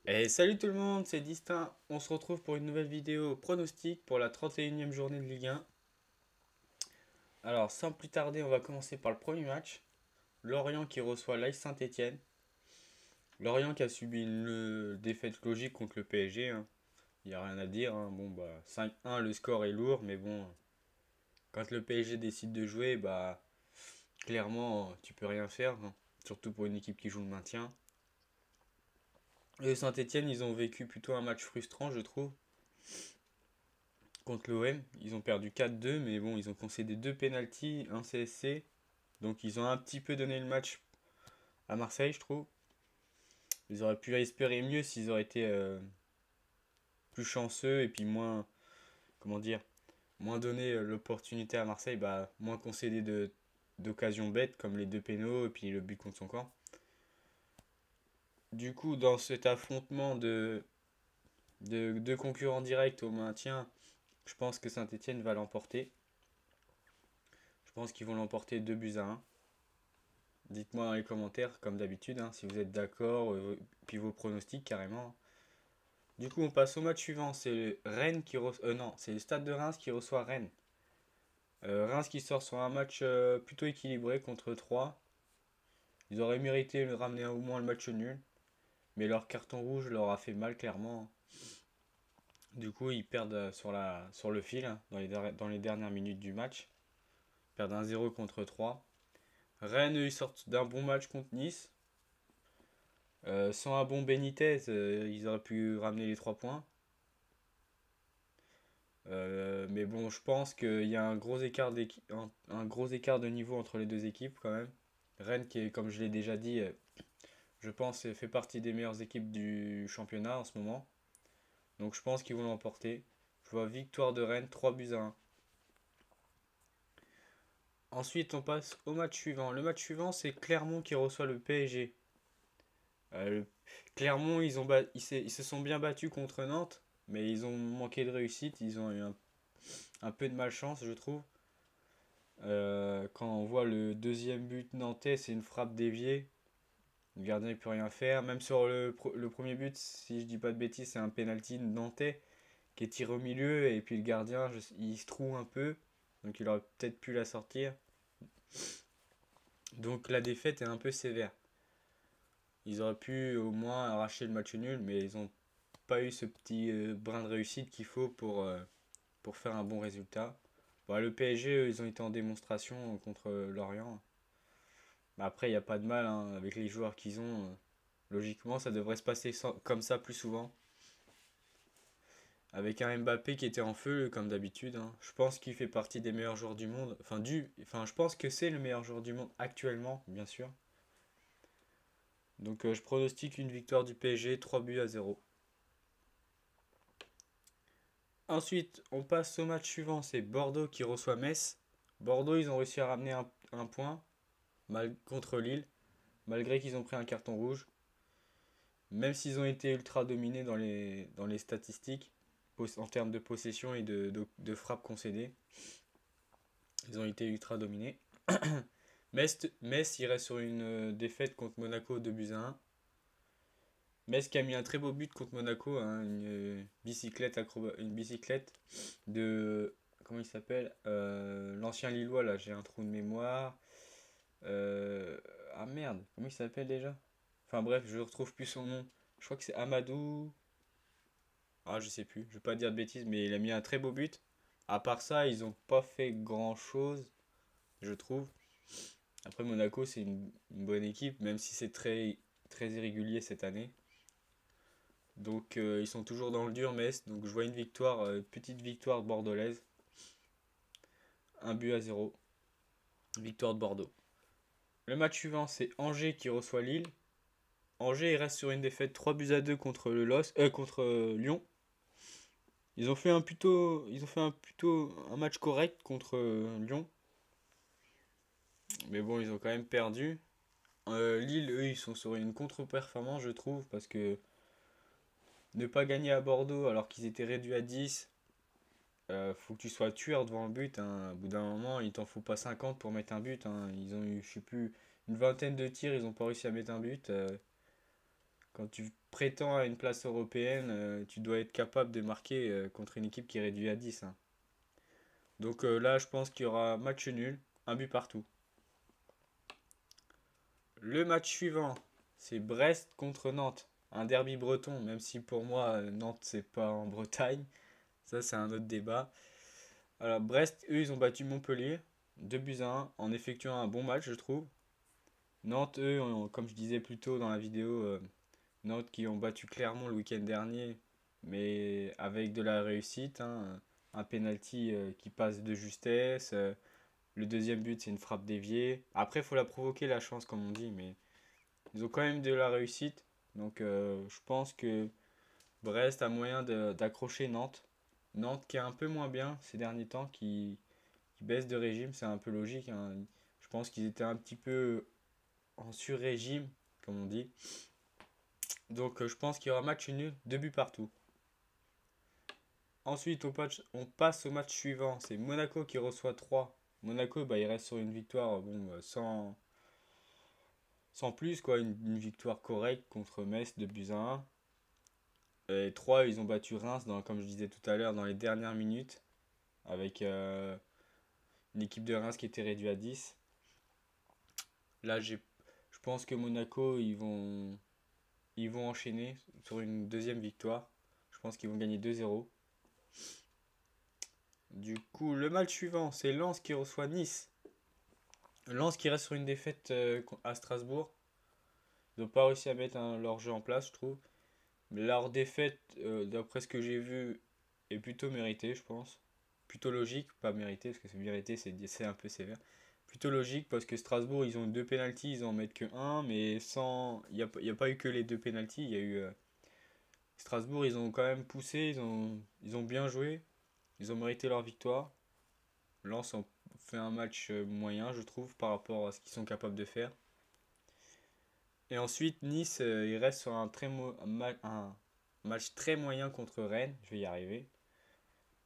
Et salut tout le monde, c'est Distinct. On se retrouve pour une nouvelle vidéo pronostic pour la 31e journée de Ligue 1. Alors, sans plus tarder, on va commencer par le premier match. Lorient qui reçoit l'AS Saint-Étienne. Lorient qui a subi une défaite logique contre le PSG, hein. Il n'y a rien à dire, hein. Bon, bah, 5-1, le score est lourd, mais bon, quand le PSG décide de jouer, bah, clairement, tu peux rien faire, hein. Surtout pour une équipe qui joue le maintien. Et Saint-Étienne, ils ont vécu plutôt un match frustrant, je trouve. Contre l'OM. Ils ont perdu 4-2, mais bon, ils ont concédé deux pénaltys, un CSC. Donc ils ont un petit peu donné le match à Marseille, je trouve. Ils auraient pu espérer mieux s'ils auraient été plus chanceux et puis moins, comment dire, moins donné l'opportunité à Marseille, bah, moins concédé d'occasions bêtes comme les deux pénaux et puis le but contre son camp. Du coup, dans cet affrontement de deux concurrents directs au maintien, je pense que Saint-Etienne va l'emporter. Je pense qu'ils vont l'emporter 2 buts à 1. Dites-moi dans les commentaires, comme d'habitude, hein, si vous êtes d'accord, puis vos pronostics carrément. Du coup, on passe au match suivant. C'est Rennes qui reçoit. Non, c'est le Stade de Reims qui reçoit Rennes. Reims qui sort sur un match plutôt équilibré contre 3. Ils auraient mérité de ramener au moins le match nul. Mais leur carton rouge leur a fait mal, clairement. Du coup, ils perdent sur le fil, hein, dans les dernières minutes du match. Ils perdent 1-0 contre 3. Rennes, eux, ils sortent d'un bon match contre Nice. Sans un bon Benitez, ils auraient pu ramener les 3 points. Mais bon, je pense qu'il y a un gros écart de niveau entre les deux équipes quand même. Rennes, qui est, comme je l'ai déjà dit, je pense, fait partie des meilleures équipes du championnat en ce moment. Donc je pense qu'ils vont l'emporter. Je vois victoire de Rennes, 3 buts à 1. Ensuite, on passe au match suivant. Le match suivant, c'est Clermont qui reçoit le PSG. Clermont, ils se sont bien battus contre Nantes, mais ils ont manqué de réussite. Ils ont eu un peu de malchance, je trouve. Quand on voit le deuxième but nantais, c'est une frappe déviée. Le gardien ne peut rien faire. Même sur le premier but, si je dis pas de bêtises, c'est un penalty nantais qui est tiré au milieu. Et puis le gardien, il se trouve un peu. Donc il aurait peut-être pu la sortir. Donc la défaite est un peu sévère. Ils auraient pu au moins arracher le match nul, mais ils n'ont pas eu ce petit brin de réussite qu'il faut pour faire un bon résultat. Bon, le PSG, eux, ils ont été en démonstration contre Lorient. Mais après, il n'y a pas de mal, hein, avec les joueurs qu'ils ont. Logiquement, ça devrait se passer comme ça plus souvent. Avec un Mbappé qui était en feu, comme d'habitude, hein. Je pense qu'il fait partie des meilleurs joueurs du monde. Enfin, je pense que c'est le meilleur joueur du monde actuellement, bien sûr. Donc, je pronostique une victoire du PSG, 3 buts à 0. Ensuite, on passe au match suivant. C'est Bordeaux qui reçoit Metz. Bordeaux, ils ont réussi à ramener un point contre Lille, malgré qu'ils ont pris un carton rouge. Même s'ils ont été ultra dominés dans les statistiques, en termes de possession et de frappes concédées, ils ont été ultra dominés. Metz, il reste sur une défaite contre Monaco 2 buts à 1. Metz qui a mis un très beau but contre Monaco, hein, une bicyclette de. Comment il s'appelle, l'ancien Lillois, là, j'ai un trou de mémoire. Euh, ah merde, comment il s'appelle déjà? Enfin bref, je ne retrouve plus son nom. Je crois que c'est Amadou. Ah, je sais plus, je vais pas dire de bêtises, mais il a mis un très beau but. À part ça, ils ont pas fait grand chose, je trouve. Après, Monaco, c'est une bonne équipe, même si c'est très irrégulier cette année. Donc, ils sont toujours dans le dur, Metz. Donc, je vois une victoire, petite victoire bordelaise. Un but à zéro. Victoire de Bordeaux. Le match suivant, c'est Angers qui reçoit Lille. Angers, il reste sur une défaite 3 buts à 2 contre contre Lyon. Ils ont fait plutôt un match correct contre Lyon. Mais bon, ils ont quand même perdu. Lille, eux, ils sont sur une contre-performance, je trouve, parce que ne pas gagner à Bordeaux alors qu'ils étaient réduits à 10, faut que tu sois tueur devant le but, hein. Au bout d'un moment, il t'en faut pas 50 pour mettre un but, hein. Ils ont eu, je sais plus, une vingtaine de tirs, ils ont pas réussi à mettre un but. Quand tu prétends à une place européenne, tu dois être capable de marquer contre une équipe qui est réduite à 10, hein. Donc là, je pense qu'il y aura match nul, un but partout. Le match suivant, c'est Brest contre Nantes. Un derby breton, même si pour moi, Nantes, c'est pas en Bretagne. Ça, c'est un autre débat. Alors, Brest, eux, ils ont battu Montpellier, 2 buts à 1, en effectuant un bon match, je trouve. Nantes, eux, comme je disais plus tôt dans la vidéo, Nantes qui ont battu Clermont le week-end dernier, mais avec de la réussite, hein. Un penalty qui passe de justesse. Le deuxième but, c'est une frappe déviée. Après, il faut la provoquer, la chance, comme on dit, mais ils ont quand même de la réussite. Donc, je pense que Brest a moyen d'accrocher Nantes. Nantes qui est un peu moins bien ces derniers temps, qui baisse de régime, c'est un peu logique, hein. Je pense qu'ils étaient un petit peu en sur-régime, comme on dit. Donc, je pense qu'il y aura match nul, 2 buts partout. Ensuite, on passe au match suivant. C'est Monaco qui reçoit 3. Monaco, bah, il reste sur une victoire bon, sans plus, quoi. Une victoire correcte contre Metz de buts à 1. Et 3, ils ont battu Reims, comme je disais tout à l'heure, dans les dernières minutes. Avec une équipe de Reims qui était réduite à 10. Là, je pense que Monaco, ils vont enchaîner sur une deuxième victoire. Je pense qu'ils vont gagner 2-0. Du coup, le match suivant, c'est Lens qui reçoit Nice. Lens qui reste sur une défaite à Strasbourg. Ils n'ont pas réussi à mettre leur jeu en place, je trouve. Mais leur défaite, d'après ce que j'ai vu, est plutôt méritée, je pense. Plutôt logique, pas méritée, parce que c'est mérité, c'est un peu sévère. Plutôt logique, parce que Strasbourg, ils ont eu deux pénaltys, ils en mettent que un, mais sans. Il y a pas eu que les deux pénaltys, il y a eu. Strasbourg, ils ont quand même poussé, ils ont bien joué, ils ont mérité leur victoire. Lens ont fait un match moyen, je trouve, par rapport à ce qu'ils sont capables de faire. Et ensuite, Nice, il reste sur un match très moyen contre Rennes. Je vais y arriver.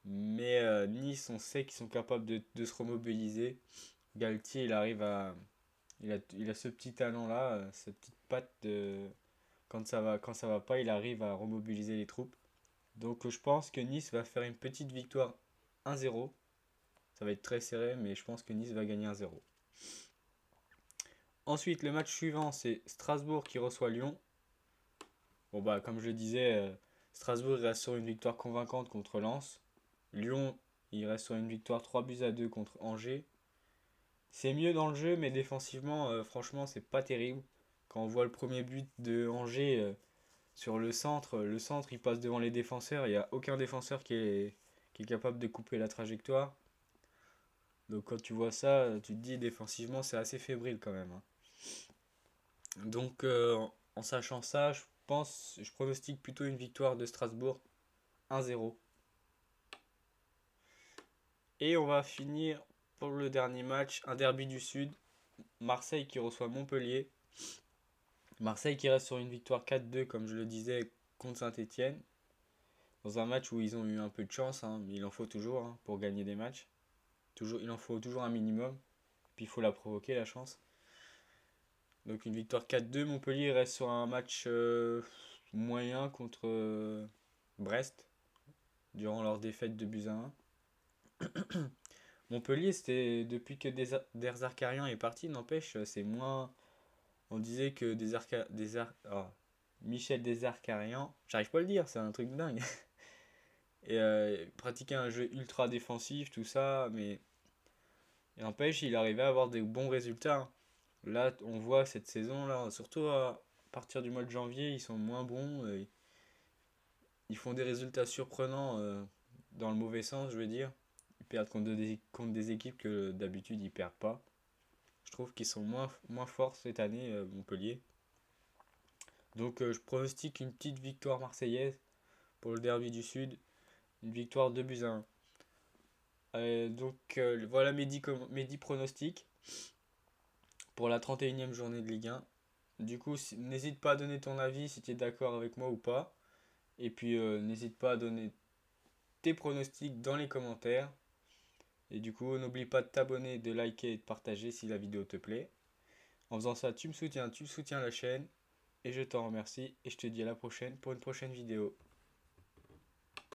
Mais Nice, on sait qu'ils sont capables de se remobiliser. Galtier, il a ce petit talent-là, cette petite patte de. Quand ça va pas, il arrive à remobiliser les troupes. Donc je pense que Nice va faire une petite victoire 1-0. Ça va être très serré, mais je pense que Nice va gagner 1-0. Ensuite, le match suivant, c'est Strasbourg qui reçoit Lyon. Bon, bah, comme je le disais, Strasbourg il reste sur une victoire convaincante contre Lens. Lyon, il reste sur une victoire 3 buts à 2 contre Angers. C'est mieux dans le jeu, mais défensivement, franchement, c'est pas terrible. Quand on voit le premier but de Angers sur le centre il passe devant les défenseurs. Il n'y a aucun défenseur qui est capable de couper la trajectoire. Donc quand tu vois ça, tu te dis défensivement, c'est assez fébrile quand même, hein. Donc, en sachant ça, je pronostique plutôt une victoire de Strasbourg 1-0. Et on va finir pour le dernier match, un derby du Sud, Marseille qui reçoit Montpellier. Marseille qui reste sur une victoire 4-2, comme je le disais, contre Saint-Etienne. Dans un match où ils ont eu un peu de chance, hein, mais il en faut toujours, hein, pour gagner des matchs. Il en faut toujours un minimum. Puis il faut la provoquer, la chance. Donc une victoire 4-2. Montpellier reste sur un match moyen contre Brest durant leur défaite de buts à 1. Montpellier, c'était depuis que Derzakarian est parti, n'empêche, c'est moins. On disait que Michel Derzakarian, j'arrive pas à le dire, c'est un truc de dingue. Et pratiquait un jeu ultra défensif, tout ça, mais n'empêche, il arrivait à avoir des bons résultats, hein. Là, on voit cette saison, là, surtout à partir du mois de janvier, ils sont moins bons. Ils font des résultats surprenants dans le mauvais sens, je veux dire. Ils perdent contre des équipes que d'habitude ils perdent pas. Je trouve qu'ils sont moins forts cette année, Montpellier. Donc je pronostique une petite victoire marseillaise pour le derby du Sud. Une victoire 2 buts à 1. Donc voilà mes 10 pronostics pour la 31e journée de Ligue 1. Du coup, n'hésite pas à donner ton avis si tu es d'accord avec moi ou pas. Et puis n'hésite pas à donner tes pronostics dans les commentaires. Et du coup, n'oublie pas de t'abonner, de liker et de partager si la vidéo te plaît. En faisant ça, tu me soutiens, tu soutiens la chaîne. et je t'en remercie et je te dis à la prochaine pour une prochaine vidéo.